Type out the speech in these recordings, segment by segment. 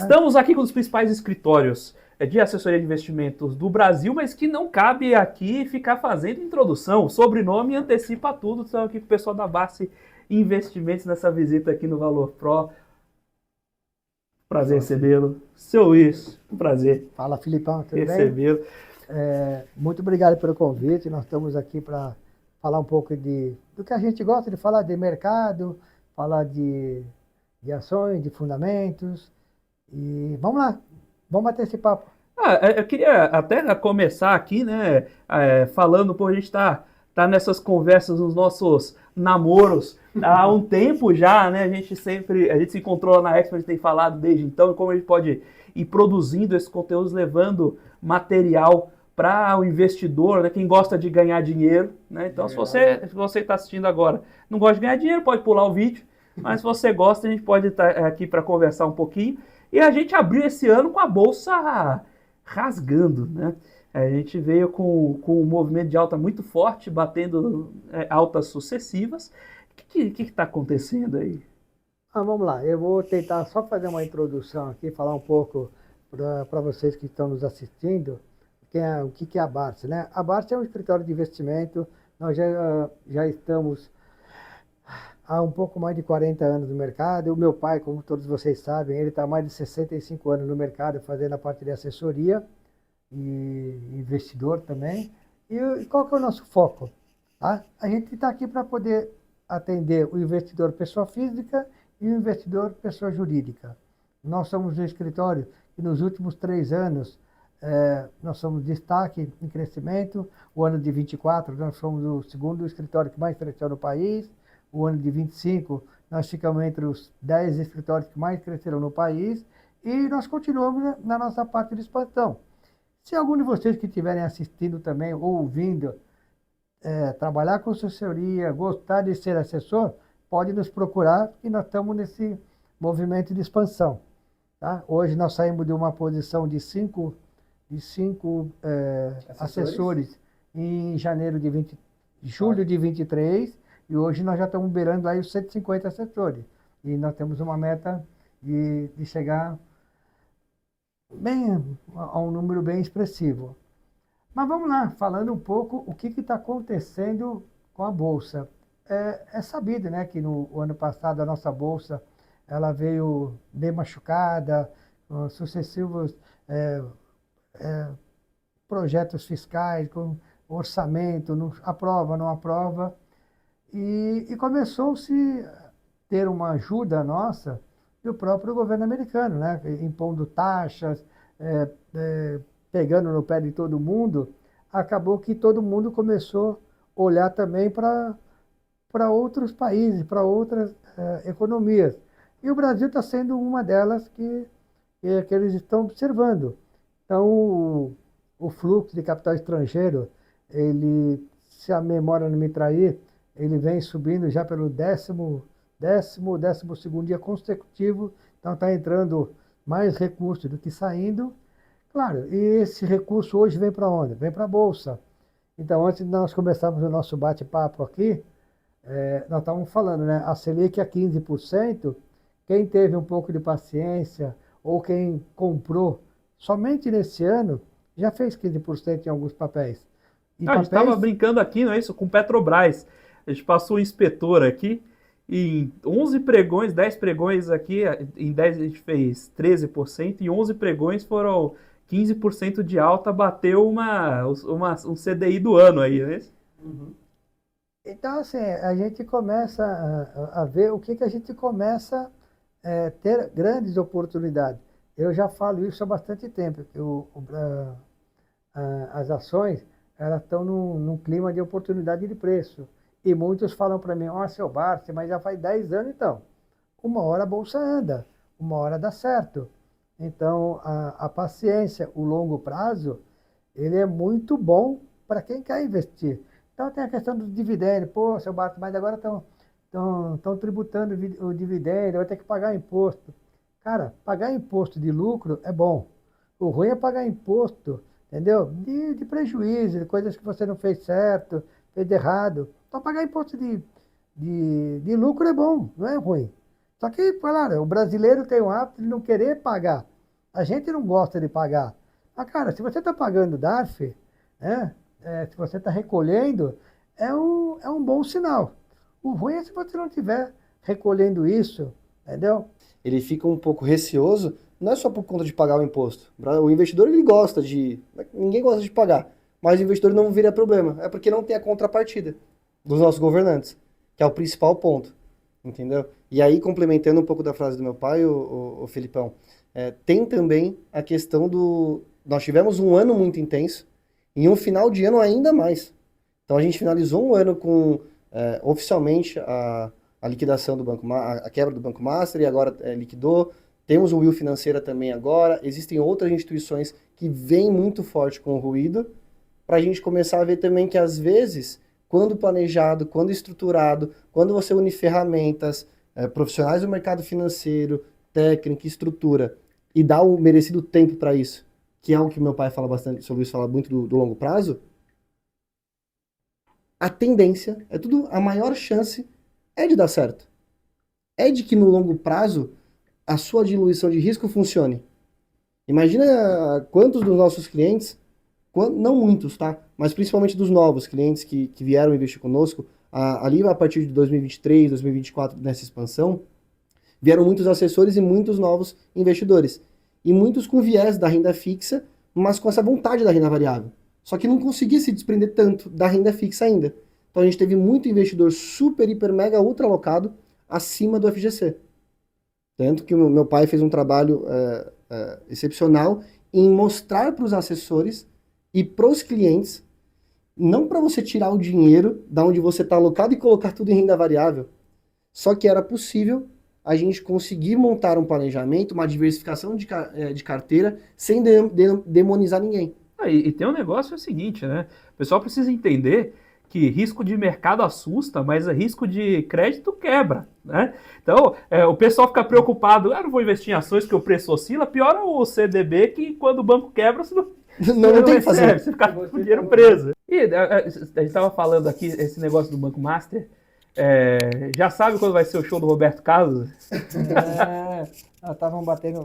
Estamos aqui com os principais escritórios de assessoria de investimentos do Brasil, mas que não cabe aqui ficar fazendo introdução. O sobrenome antecipa tudo. Estamos aqui com o pessoal da Bassi Investimentos nessa visita aqui no Valor Pro. Prazer recebê-lo. Seu Luiz, um prazer Fala, Filipão, tudo bem? recebê-lo. Muito obrigado pelo convite. Nós estamos aqui para falar um pouco do que a gente gosta de falar, de mercado, falar de ações, de fundamentos. E vamos lá, vamos bater esse papo. Eu queria até começar aqui, né, falando, pô, a gente tá nessas conversas, nos nossos namoros há um tempo já, né, a gente se encontrou lá na Expo, a gente tem falado desde então, como a gente pode ir produzindo esses conteúdos, levando material para o investidor, né, quem gosta de ganhar dinheiro, né, então se você está assistindo agora, não gosta de ganhar dinheiro, pode pular o vídeo, mas se você gosta, a gente pode estar aqui para conversar um pouquinho, e a gente abriu esse ano com a bolsa rasgando, né? A gente veio com um movimento de alta muito forte, batendo altas sucessivas. O que está acontecendo aí? Vamos lá, eu vou tentar só fazer uma introdução aqui, falar um pouco para vocês que estão nos assistindo, o que é a Barsi, né? A Barsi é um escritório de investimento, nós já estamos há um pouco mais de 40 anos no mercado. O meu pai, como todos vocês sabem, ele está há mais de 65 anos no mercado, fazendo a parte de assessoria e investidor também. E qual que é o nosso foco? Tá? A gente está aqui para poder atender o investidor pessoa física e o investidor pessoa jurídica. Nós somos um escritório que nos últimos 3 anos nós somos destaque em crescimento. O ano de 24 nós somos o segundo escritório que mais cresceu no país. O ano de 25 nós ficamos entre os 10 escritórios que mais cresceram no país e nós continuamos na nossa parte de expansão. Se algum de vocês que estiverem assistindo também ou ouvindo trabalhar com assessoria, gostar de ser assessor, pode nos procurar e nós estamos nesse movimento de expansão. Tá? Hoje nós saímos de uma posição de cinco assessores em julho de 23 e hoje nós já estamos beirando aí os 150 assessores. E nós temos uma meta de chegar a um número bem expressivo. Mas vamos lá, falando um pouco o que está acontecendo com a Bolsa. É sabido, né, que no ano passado a nossa Bolsa ela veio bem machucada, com sucessivos projetos fiscais, com orçamento, não aprova, não aprova. E começou-se a ter uma ajuda nossa do próprio governo americano, né? Impondo taxas, pegando no pé de todo mundo. Acabou que todo mundo começou a olhar também para outros países, para outras economias. E o Brasil está sendo uma delas que eles estão observando. Então, o fluxo de capital estrangeiro, ele, se a memória não me trair, ele vem subindo já pelo décimo segundo dia consecutivo, então está entrando mais recursos do que saindo. Claro, e esse recurso hoje vem para onde? Vem para a Bolsa. Então, antes de nós começarmos o nosso bate-papo aqui, nós estávamos falando, né? A Selic a 15%, quem teve um pouco de paciência ou quem comprou somente nesse ano, já fez 15% em alguns papéis. E A gente estava brincando aqui, não é isso, com Petrobras. A gente passou o inspetor aqui, e em 11 pregões, 10 pregões aqui, em 10 a gente fez 13%, e 11 pregões foram 15% de alta, bateu um CDI do ano aí, não é isso? Então, assim, a gente começa a ver o que a gente começa a ter grandes oportunidades. Eu já falo isso há bastante tempo, que as ações elas estão num clima de oportunidade de preço. E muitos falam para mim, ó, seu Barsi, mas já faz 10 anos então. Uma hora a bolsa anda, uma hora dá certo. Então, a paciência, o longo prazo, ele é muito bom para quem quer investir. Então, tem a questão do dividendo. Pô, seu Barsi, mas agora estão tributando o dividendo, vai ter que pagar imposto. Cara, pagar imposto de lucro é bom. O ruim é pagar imposto, entendeu? De prejuízo, de coisas que você não fez certo, fez errado. Então, pagar imposto de lucro é bom, não é ruim. Só que, claro, o brasileiro tem o hábito de não querer pagar A gente não gosta de pagar. Mas, cara, se você está pagando DARF, né, se você está recolhendo, é um bom sinal. O ruim é se você não estiver recolhendo isso, entendeu? Ele fica um pouco receoso, não é só por conta de pagar o imposto. O investidor, ele gosta de... Ninguém gosta de pagar, mas o investidor não vira problema. É porque não tem a contrapartida dos nossos governantes, que é o principal ponto, entendeu? E aí, complementando um pouco da frase do meu pai, o Felipão, tem também a questão do... Nós tivemos um ano muito intenso e um final de ano ainda mais. Então, a gente finalizou um ano com, oficialmente, a liquidação do Banco, a quebra do Banco Master, e agora liquidou. Temos o Will Financeira também agora. Existem outras instituições que vêm muito forte com o ruído, para a gente começar a ver também que, às vezes, quando planejado, quando estruturado, quando você une ferramentas, profissionais do mercado financeiro, técnica, estrutura, e dá o merecido tempo para isso, que é o que meu pai fala bastante, o seu Luiz fala muito do longo prazo, a tendência, a maior chance é de dar certo. É de que no longo prazo a sua diluição de risco funcione. Imagina quantos dos nossos clientes, não muitos, tá? Mas principalmente dos novos clientes que vieram investir conosco, ali a partir de 2023, 2024, nessa expansão, vieram muitos assessores e muitos novos investidores. E muitos com viés da renda fixa, mas com essa vontade da renda variável. Só que não conseguia se desprender tanto da renda fixa ainda. Então a gente teve muito investidor super, hiper, mega, ultra alocado acima do FGC. Tanto que o meu pai fez um trabalho excepcional em mostrar para os assessores e para os clientes, não para você tirar o dinheiro da onde você está alocado e colocar tudo em renda variável. Só que era possível a gente conseguir montar um planejamento, uma diversificação de carteira, sem demonizar ninguém. E tem um negócio é o seguinte, né? O pessoal precisa entender que risco de mercado assusta, mas risco de crédito quebra, né? Então, o pessoal fica preocupado, não vou investir em ações que o preço oscila, pior é o CDB, que quando o banco quebra, você não tem que fazer. Você fica com o dinheiro preso. E a gente estava falando aqui, esse negócio do Banco Master, já sabe quando vai ser o show do Roberto Carlos?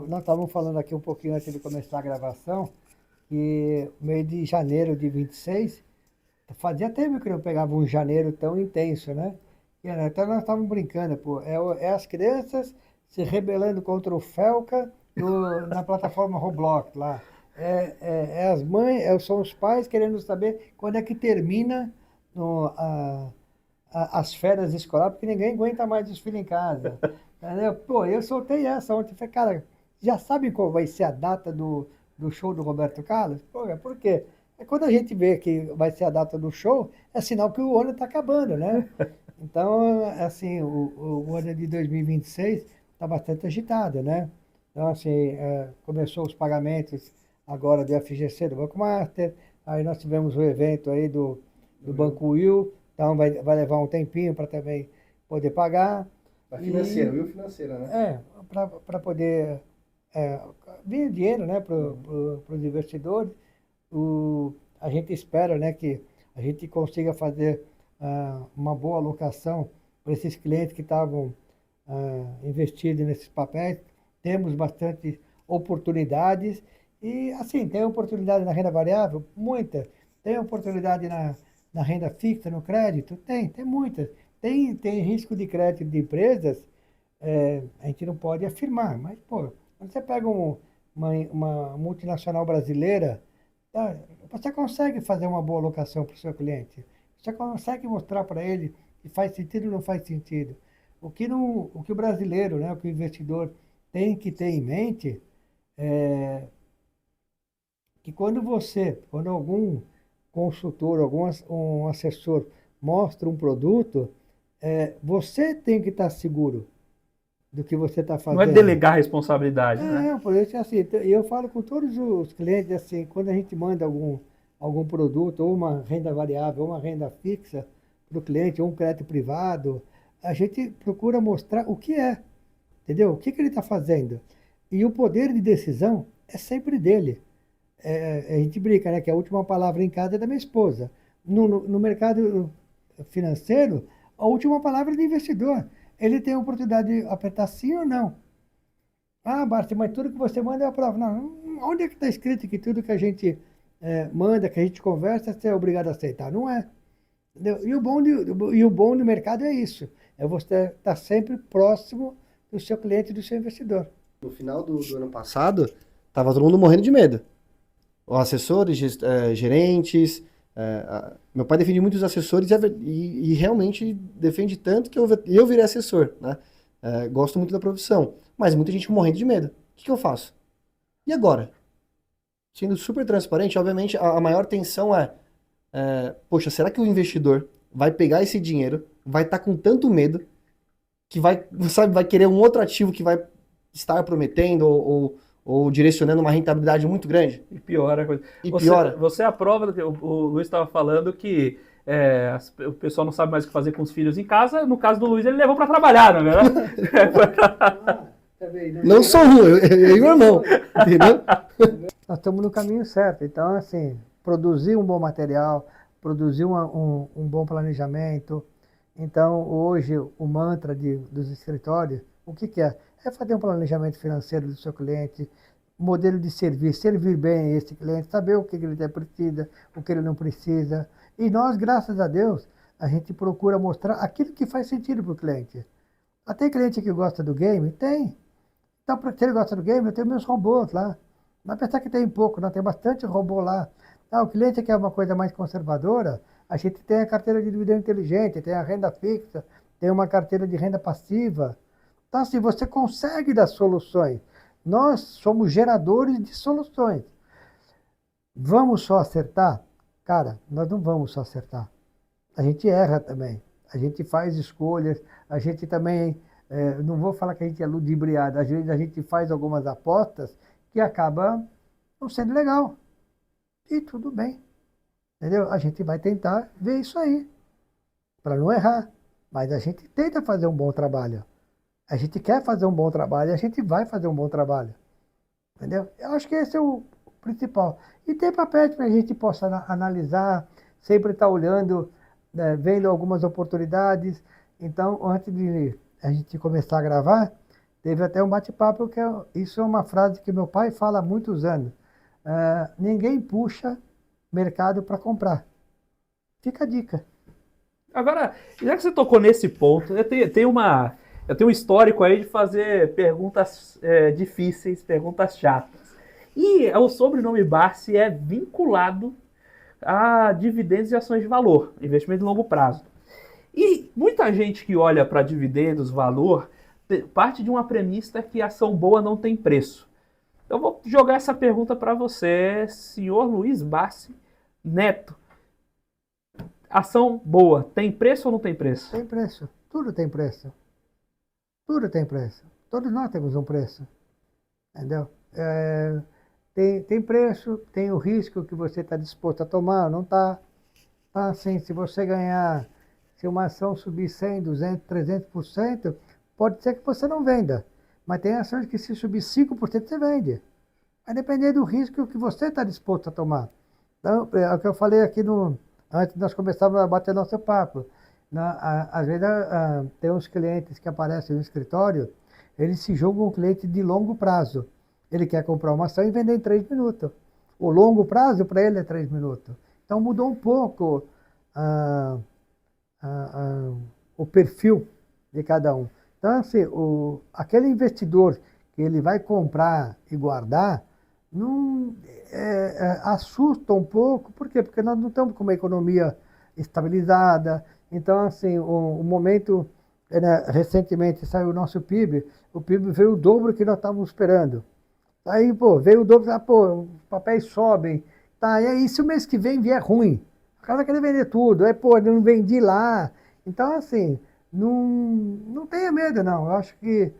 Nós estávamos falando aqui um pouquinho antes de começar a gravação, que no mês de janeiro de 26, fazia tempo que eu não pegava um janeiro tão intenso, né? Então nós estávamos brincando, pô, as crianças se rebelando contra o Felca na plataforma Roblox lá. As mães, são os pais querendo saber quando é que termina as férias escolares, porque ninguém aguenta mais os filhos em casa. Entendeu? Pô, eu soltei essa ontem. Falei, cara, já sabe qual vai ser a data do show do Roberto Carlos? Pô, por quê? Quando a gente vê que vai ser a data do show, é sinal que o ano está acabando, né? Então, assim, o ano de 2026 está bastante agitado, né? Então, assim, começou os pagamentos agora do FGC, do Banco Master, aí nós tivemos o evento aí do Banco Will, então vai levar um tempinho para também poder pagar. A financeira, Will Financeira, né? Para poder vir dinheiro, né, para os investidores. A gente espera, né, que a gente consiga fazer uma boa alocação para esses clientes que estavam investidos nesses papéis. Temos bastante oportunidades e, assim, tem oportunidade na renda variável? Muitas. Tem oportunidade na renda fixa, no crédito? Tem muitas. Tem risco de crédito de empresas, a gente não pode afirmar, mas, pô, quando você pega uma multinacional brasileira, tá, você consegue fazer uma boa alocação para o seu cliente. Você consegue mostrar para ele que faz sentido ou não faz sentido. O que o brasileiro, né, o que o investidor tem que ter em mente é que quando algum consultor, um assessor mostra um produto, você tem que estar seguro do que você está fazendo. Não é delegar a responsabilidade, né? Por isso, assim, eu falo com todos os clientes, assim, quando a gente manda algum produto, ou uma renda variável, ou uma renda fixa para o cliente, ou um crédito privado, a gente procura mostrar o que é, entendeu? O que ele está fazendo. E o poder de decisão é sempre dele. A gente brinca, né, que a última palavra em casa é da minha esposa. No mercado financeiro, a última palavra é do investidor. Ele tem a oportunidade de apertar sim ou não. Ah, Bart, mas tudo que você manda é a prova. Não, onde é que está escrito que tudo que a gente manda, que a gente conversa, você é obrigado a aceitar? Não é. Entendeu? E o bom do mercado é isso. É você estar sempre próximo do seu cliente e do seu investidor. No final do ano passado, tava todo mundo morrendo de medo. Os assessores, gerentes. Meu pai defende muito os assessores e realmente defende tanto que eu virei assessor, né? Gosto muito da profissão, mas muita gente morrendo de medo. O que eu faço? E agora? Sendo super transparente, obviamente a maior tensão poxa, será que o investidor vai pegar esse dinheiro, vai estar com tanto medo que vai querer um outro ativo que vai estar prometendo ou direcionando uma rentabilidade muito grande? E piora a coisa. E piora. Você é a prova do que o Luiz estava falando que o pessoal não sabe mais o que fazer com os filhos em casa. No caso do Luiz, ele levou para trabalhar, não é verdade? Não sou eu e meu irmão, entendeu? Nós estamos no caminho certo. Então, assim, produzir um bom material, produzir um bom planejamento. Então, hoje, o mantra dos escritórios, o que é? É fazer um planejamento financeiro do seu cliente, modelo de servir bem esse cliente, saber o que ele precisa, o que ele não precisa. E nós, graças a Deus, a gente procura mostrar aquilo que faz sentido para o cliente. Tem cliente que gosta do game? Tem. Então, se ele gosta do game, eu tenho meus robôs lá. Mas pensar que tem pouco, não, tem bastante robô lá. O cliente quer uma coisa mais conservadora, a gente tem a carteira de dividendo inteligente, tem a renda fixa, tem uma carteira de renda passiva. Então, assim, você consegue dar soluções. Nós somos geradores de soluções. Vamos só acertar? Cara, nós não vamos só acertar. A gente erra também. A gente faz escolhas, a gente também, não vou falar que a gente é ludibriado, às vezes a gente faz algumas apostas que acabam não sendo legal. E tudo bem. Entendeu? A gente vai tentar ver isso aí, para não errar. Mas a gente tenta fazer um bom trabalho. A gente quer fazer um bom trabalho, a gente vai fazer um bom trabalho. Entendeu? Eu acho que esse é o principal. E tem papéis para a gente possa analisar, sempre estar olhando, né, vendo algumas oportunidades. Então, antes de a gente começar a gravar, teve até um bate-papo, isso é uma frase que meu pai fala há muitos anos. Ninguém puxa mercado para comprar. Fica a dica. Agora, já que você tocou nesse ponto, eu tenho um histórico aí de fazer perguntas difíceis, perguntas chatas. E o sobrenome Barsi é vinculado a dividendos e ações de valor, investimento de longo prazo. E muita gente que olha para dividendos, valor, parte de uma premissa que ação boa não tem preço. Eu vou jogar essa pergunta para você, senhor Luiz Barsi Neto. Ação boa, tem preço ou não tem preço? Tem preço. Tudo tem preço. Tudo tem preço. Todos nós temos um preço. Entendeu? Tem preço, tem o risco que você está disposto a tomar, não está. Tá assim, se você ganhar, se uma ação subir 100, 200, 300%, pode ser que você não venda. Mas tem ações que se subir 5% você vende. Vai depender do risco que você está disposto a tomar. Então, é o que eu falei aqui antes de nós começarmos a bater nosso papo. Às vezes tem uns clientes que aparecem no escritório, eles se julgam um cliente de longo prazo. Ele quer comprar uma ação e vender em 3 minutos. O longo prazo para ele é 3 minutos. Então mudou um pouco o perfil de cada um. Então, assim, aquele investidor que ele vai comprar e guardar, assusta um pouco. Por quê? Porque nós não estamos com uma economia estabilizada. Então, assim, o momento, recentemente saiu o nosso PIB, o PIB veio o dobro que nós estávamos esperando. Aí, veio o dobro, os papéis sobem. Tá, e aí, se o mês que vem vier ruim, o cara vai querer vender tudo. Aí, eu não vendi lá. Então, assim, não tenha medo, não. Eu acho que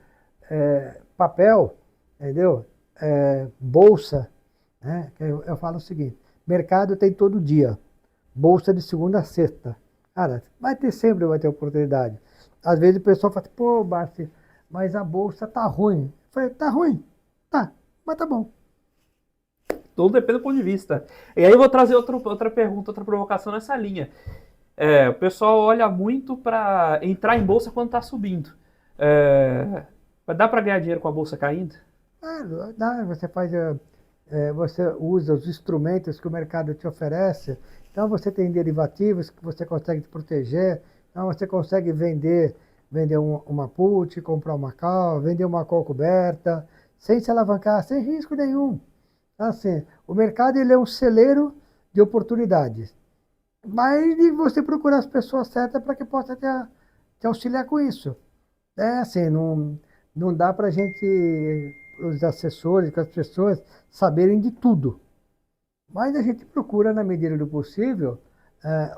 papel, entendeu? Bolsa, né? Eu falo o seguinte, mercado tem todo dia. Bolsa de segunda a sexta. Cara, sempre vai ter oportunidade. Às vezes o pessoal fala, Barsi, mas a bolsa tá ruim. Eu falei, tá ruim? Tá, mas tá bom. Tudo depende do ponto de vista. E aí eu vou trazer outra pergunta, outra provocação nessa linha. O pessoal olha muito para entrar em bolsa quando está subindo. Dá para ganhar dinheiro com a bolsa caindo? Você faz, você usa os instrumentos que o mercado te oferece. Então você tem derivativos que você consegue te proteger. Então você consegue vender uma put, comprar uma call, vender uma call coberta, sem se alavancar, sem risco nenhum. Então, assim, o mercado ele é um celeiro de oportunidades. Mas de você procurar as pessoas certas para que possa te auxiliar com isso. É assim, não dá para a gente, os assessores, com as pessoas, saberem de tudo. Mas a gente procura, na medida do possível,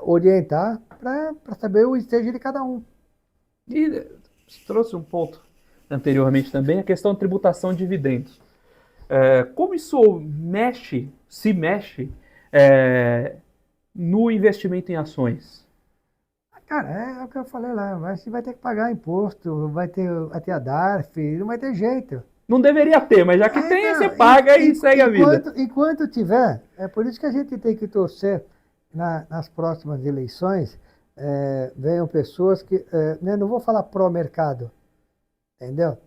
orientar para saber o esteja de cada um. E você trouxe um ponto anteriormente também, a questão da tributação de dividendos. Como isso se mexe no investimento em ações? Cara, é o que eu falei lá, você vai ter que pagar imposto, vai ter a DARF, não vai ter jeito. Não deveria ter, mas já que tem, Não, você paga e segue a vida. Enquanto tiver, é por isso que a gente tem que torcer nas próximas eleições, venham pessoas que, não vou falar pró-mercado, entendeu?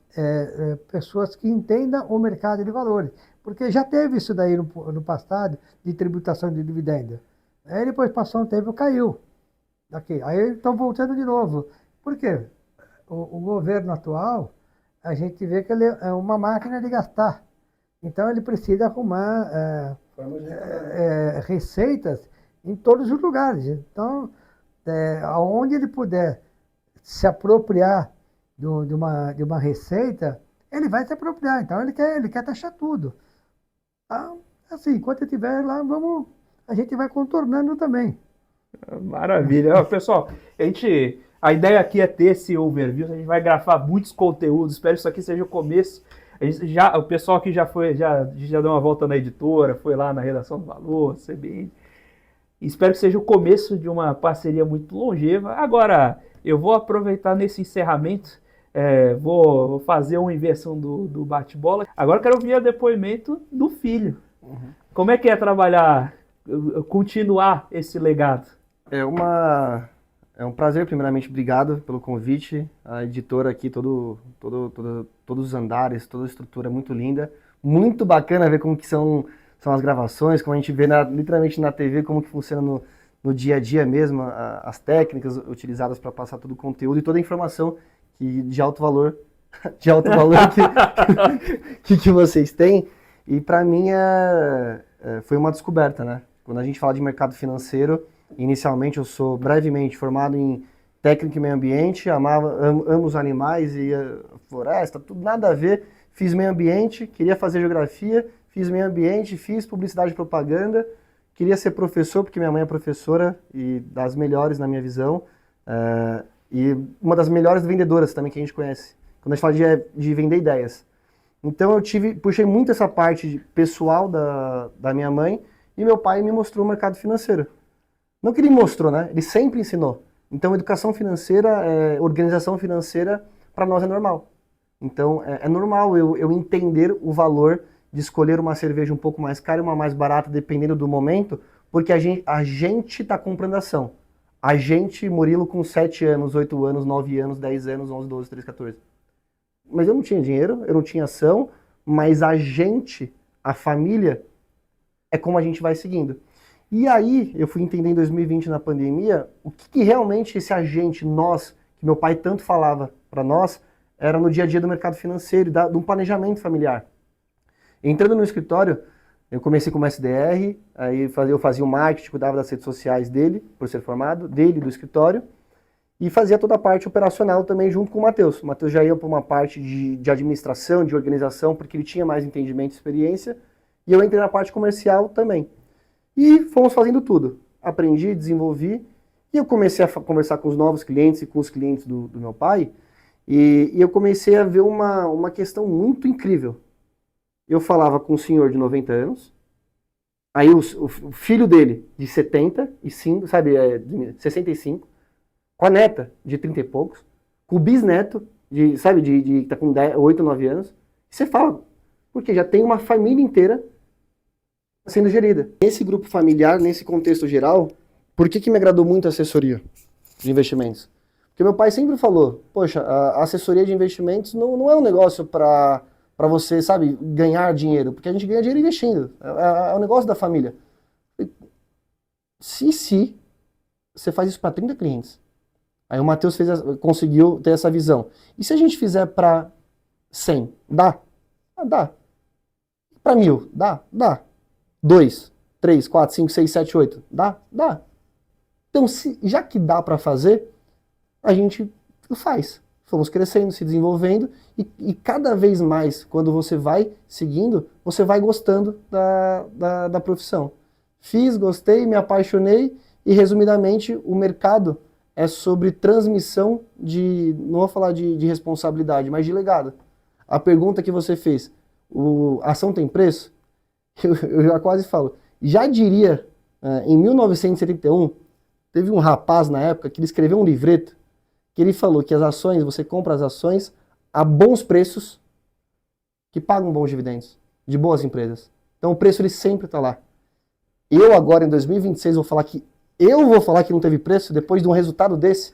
Pessoas que entendam o mercado de valores. Porque já teve isso daí no passado, de tributação de dividendo. Aí depois passou um tempo, caiu. Aí estão voltando de novo. Por quê? O governo atual, a gente vê que ele é uma máquina de gastar. Então ele precisa arrumar receitas em todos os lugares. Então, aonde ele puder se apropriar de uma receita, ele vai se apropriar. Então ele quer taxar tudo. Então, assim, enquanto eu estiver lá, a gente vai contornando também. Maravilha. Ó, pessoal, a ideia aqui é ter esse overview, a gente vai gravar muitos conteúdos, espero que isso aqui seja o começo. O pessoal aqui já deu uma volta na editora, foi lá na Redação do Valor, CBN. Espero que seja o começo de uma parceria muito longeva. Agora, eu vou aproveitar nesse encerramento, vou fazer uma inversão do bate-bola. Agora eu quero ouvir o depoimento do filho. Uhum. Como é que é trabalhar, continuar esse legado? É um prazer, primeiramente, obrigado pelo convite. A editora aqui, todos os andares, toda a estrutura é muito linda. Muito bacana ver como que são as gravações, como a gente vê literalmente na TV, como que funciona no dia a dia mesmo, as técnicas utilizadas para passar todo o conteúdo e toda a informação de alto valor, que vocês têm. E para mim foi uma descoberta, né? Quando a gente fala de mercado financeiro, inicialmente eu sou brevemente formado em técnica e meio ambiente, amo os animais e a floresta, tudo nada a ver. Fiz meio ambiente, queria fazer geografia, fiz meio ambiente, fiz publicidade e propaganda, queria ser professor, porque minha mãe é professora e das melhores na minha visão, e uma das melhores vendedoras também que a gente conhece, quando a gente fala de vender ideias. Então eu puxei muito essa parte pessoal da minha mãe, e meu pai me mostrou o mercado financeiro. Não que ele mostrou, né? Ele sempre ensinou. Então educação financeira, organização financeira, para nós é normal. Então é normal eu entender o valor de escolher uma cerveja um pouco mais cara e uma mais barata, dependendo do momento, porque a gente está comprando ação. A gente, Murilo, com 7 anos, 8 anos, 9 anos, 10 anos, 11, 12, 13, 14. Mas eu não tinha dinheiro, eu não tinha ação, mas a família, é como a gente vai seguindo. E aí, eu fui entender em 2020, na pandemia, o que realmente esse agente, nós, que meu pai tanto falava para nós, era no dia a dia do mercado financeiro, de um planejamento familiar. Entrando no escritório, eu comecei como SDR, aí eu fazia o marketing, cuidava das redes sociais dele, por ser formado, do escritório, e fazia toda a parte operacional também junto com o Matheus. O Matheus já ia para uma parte de administração, de organização, porque ele tinha mais entendimento e experiência, e eu entrei na parte comercial também. E fomos fazendo tudo. Aprendi, desenvolvi, e eu comecei a conversar com os novos clientes e com os clientes do meu pai, e eu comecei a ver uma questão muito incrível. Eu falava com um senhor de 90 anos, aí o filho dele, de 75, 65, com a neta, de 30 e poucos, com o bisneto, que tá com 8, 9 anos, e você fala, porque já tem uma família inteira sendo gerida. Nesse grupo familiar, nesse contexto geral, por que me agradou muito a assessoria de investimentos? Porque meu pai sempre falou, poxa, a assessoria de investimentos não é um negócio para para você, sabe, ganhar dinheiro, porque a gente ganha dinheiro investindo, é o negócio da família. Se você faz isso para 30 clientes, aí o Matheus conseguiu ter essa visão, e se a gente fizer para 100, dá? Dá. Para 1000, dá? 2, 3, 4, 5, 6, 7, 8, dá? Então, já que dá para fazer, a gente faz. Fomos crescendo, se desenvolvendo, e cada vez mais, quando você vai seguindo, você vai gostando da profissão. Fiz, gostei, me apaixonei, e resumidamente, o mercado é sobre transmissão não vou falar de responsabilidade, mas de legado. A pergunta que você fez, a ação tem preço? Eu já quase falo. Já diria, em 1971, teve um rapaz na época que ele escreveu um livreto que ele falou que as ações, você compra as ações a bons preços que pagam bons dividendos de boas empresas. Então o preço ele sempre está lá. Eu agora em 2026 vou falar que não teve preço depois de um resultado desse.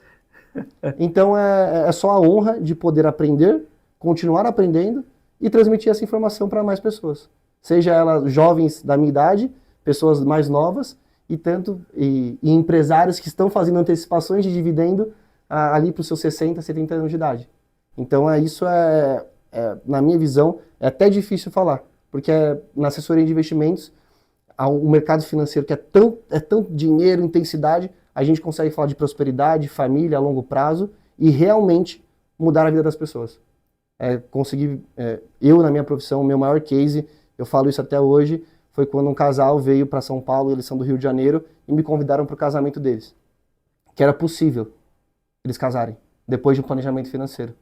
Então é só a honra de poder aprender, continuar aprendendo e transmitir essa informação para mais pessoas. Seja elas jovens da minha idade, pessoas mais novas e empresários que estão fazendo antecipações de dividendo ali para os seus 60, 70 anos de idade. Então isso na minha visão, é até difícil falar, porque na assessoria de investimentos, o mercado financeiro que é tão dinheiro, intensidade, a gente consegue falar de prosperidade, família a longo prazo e realmente mudar a vida das pessoas. Eu na minha profissão, o meu maior case, eu falo isso até hoje, foi quando um casal veio para São Paulo, eles são do Rio de Janeiro, e me convidaram para o casamento deles. Que era possível eles casarem, depois de um planejamento financeiro.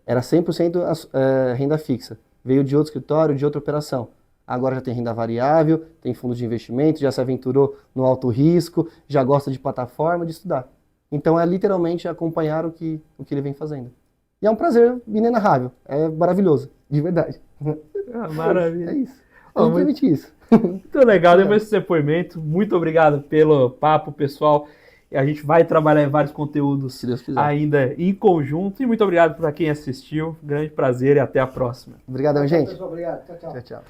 Era 100% renda fixa. Veio de outro escritório, de outra operação. Agora já tem renda variável, tem fundos de investimento, já se aventurou no alto risco, já gosta de plataforma, de estudar. Então é literalmente acompanhar o que ele vem fazendo. E é um prazer inenarrável, é maravilhoso, de verdade. Maravilha. É isso. Eu permiti isso. Muito legal, depois desse depoimento. Muito obrigado pelo papo, pessoal. A gente vai trabalhar em vários conteúdos, se Deus quiser, ainda em conjunto. E muito obrigado para quem assistiu. Grande prazer e até a próxima. Obrigadão, gente. Obrigado. Tchau, tchau. Tchau, tchau.